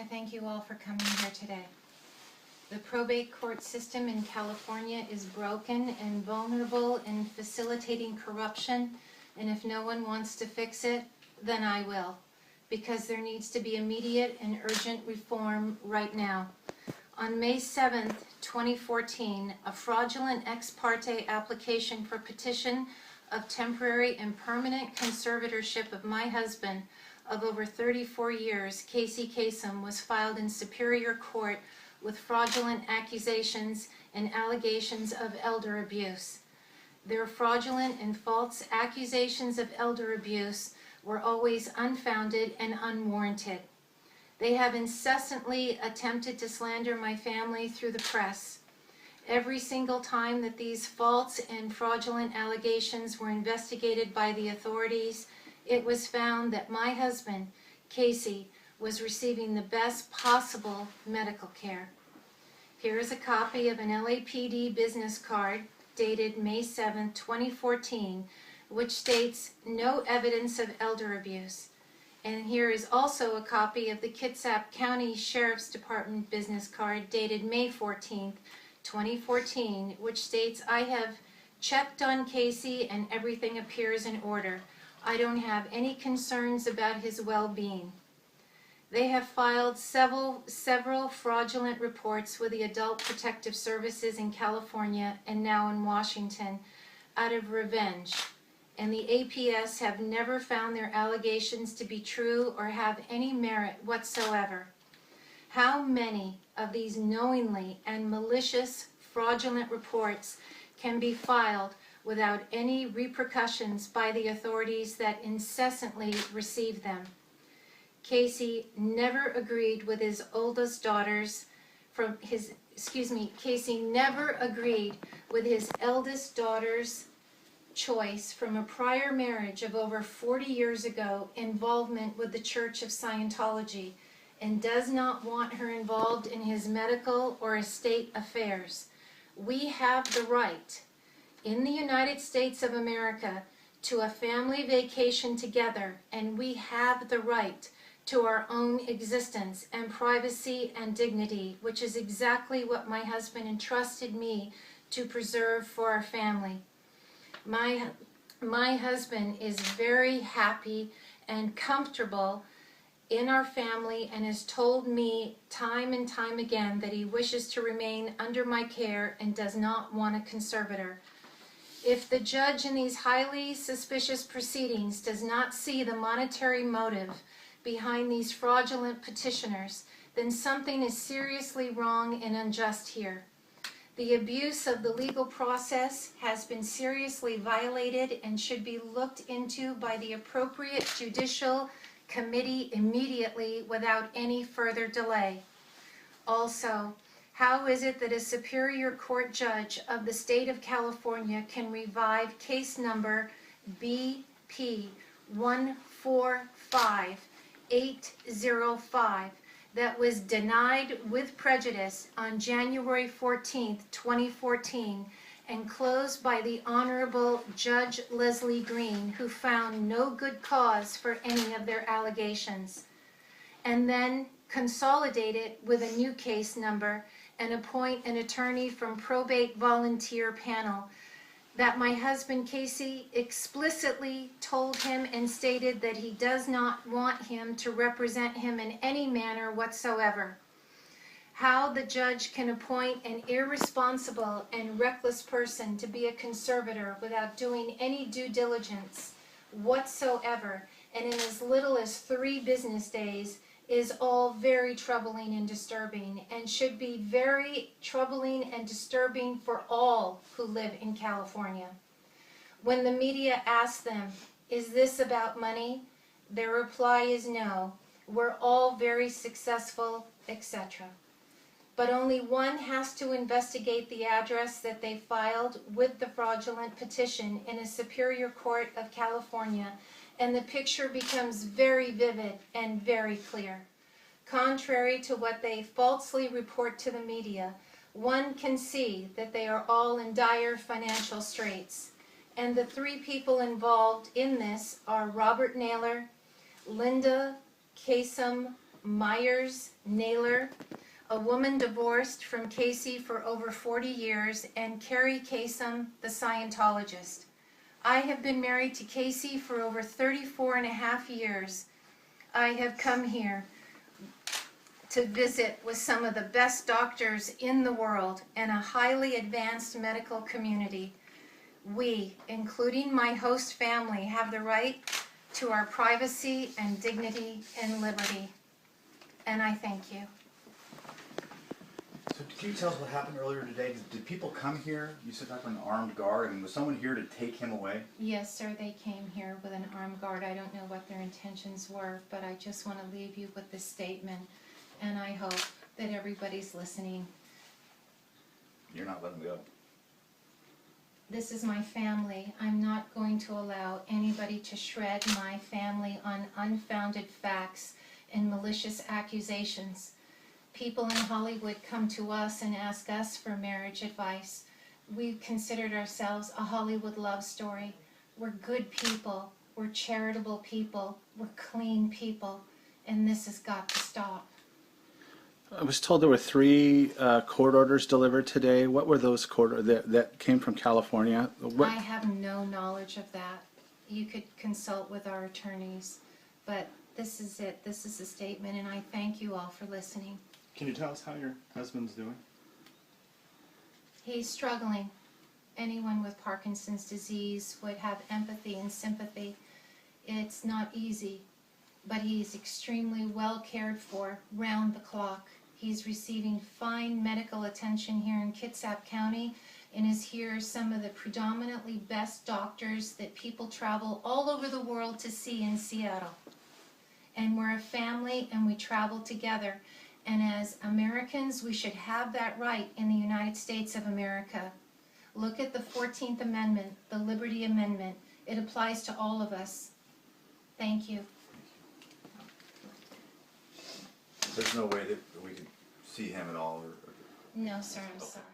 to thank you all for coming here today. The probate court system in California is broken and vulnerable in facilitating corruption, and if no one wants to fix it, then I will, because there needs to be immediate and urgent reform right now. On May 7th, 2014, a fraudulent ex parte application for petition of temporary and permanent conservatorship of my husband of over 34 years, Casey Kasem, was filed in Superior Court with fraudulent accusations and allegations of elder abuse. Their fraudulent and false accusations of elder abuse were always unfounded and unwarranted. They have incessantly attempted to slander my family through the press. Every single time that these false and fraudulent allegations were investigated by the authorities, it was found that my husband, Casey, was receiving the best possible medical care. Here is a copy of an LAPD business card dated May 7, 2014, which states no evidence of elder abuse. And here is also a copy of the Kitsap County Sheriff's Department business card dated May 14, 2014, which states I have checked on Casey and everything appears in order. I don't have any concerns about his well-being. They have filed several fraudulent reports with the Adult Protective Services in California and now in Washington out of revenge, and the APS have never found their allegations to be true or have any merit whatsoever. How many of these knowingly and malicious fraudulent reports can be filed without any repercussions by the authorities that incessantly receive them? Casey never agreed with his oldest daughter's Casey never agreed with his eldest daughter's choice from a prior marriage of over 40 years ago involvement with the Church of Scientology, and does not want her involved in his medical or estate affairs. We have the right in the United States of America to a family vacation together, and we have the right to our own existence and privacy and dignity, which is exactly what my husband entrusted me to preserve for our family. My husband is very happy and comfortable in our family and has told me time and time again that he wishes to remain under my care and does not want a conservator. If the judge in these highly suspicious proceedings does not see the monetary motive behind these fraudulent petitioners, then something is seriously wrong and unjust here. The abuse of the legal process has been seriously violated and should be looked into by the appropriate judicial committee immediately without any further delay. Also, how is it that a Superior Court judge of the state of California can revive case number BP 145805 that was denied with prejudice on January 14, 2014, and closed by the Honorable Judge Leslie Green, who found no good cause for any of their allegations, and then consolidate it with a new case number and appoint an attorney from probate volunteer panel that my husband Casey explicitly told him and stated that he does not want him to represent him in any manner whatsoever. How the judge can appoint an irresponsible and reckless person to be a conservator without doing any due diligence whatsoever and in as little as 3 business days is all very troubling and disturbing, and should be very troubling and disturbing for all who live in California. When the media asks them, "Is this about money?" their reply is no. We're all very successful, etc. But only one has to investigate the address that they filed with the fraudulent petition in a Superior Court of California, and the picture becomes very vivid and very clear. Contrary to what they falsely report to the media, one can see that they are all in dire financial straits. And the 3 people involved in this are Robert Naylor, Linda Kasem Myers Naylor, a woman divorced from Casey for over 40 years, and Casey Kasem, the Scientologist. I have been married to Casey for over 34 and a half years. I have come here to visit with some of the best doctors in the world and a highly advanced medical community. We, including my host family, have the right to our privacy and dignity and liberty. And I thank you. So can you tell us what happened earlier today? Did people come here? You said like an armed guard, and was someone here to take him away? Yes, sir, they came here with an armed guard. I don't know what their intentions were, but I just want to leave you with this statement, and I hope that everybody's listening. You're not letting go. This is my family. I'm not going to allow anybody to shred my family on unfounded facts and malicious accusations. People in Hollywood come to us and ask us for marriage advice. We've considered ourselves a Hollywood love story. We're good people. We're charitable people. We're clean people. And this has got to stop. I was told there were 3 court orders delivered today. What were those court orders that came from California? I have no knowledge of that. You could consult with our attorneys. But this is it. This is the statement, and I thank you all for listening. Can you tell us how your husband's doing? He's struggling. Anyone with Parkinson's disease would have empathy and sympathy. It's not easy, but he's extremely well cared for round the clock. He's receiving fine medical attention here in Kitsap County and is here some of the predominantly best doctors that people travel all over the world to see in Seattle. And we're a family and we travel together. And as Americans, we should have that right in the United States of America. Look at the 14th Amendment, the Liberty Amendment. It applies to all of us. Thank you. There's no way that we could see him at all? No, sir, I'm sorry.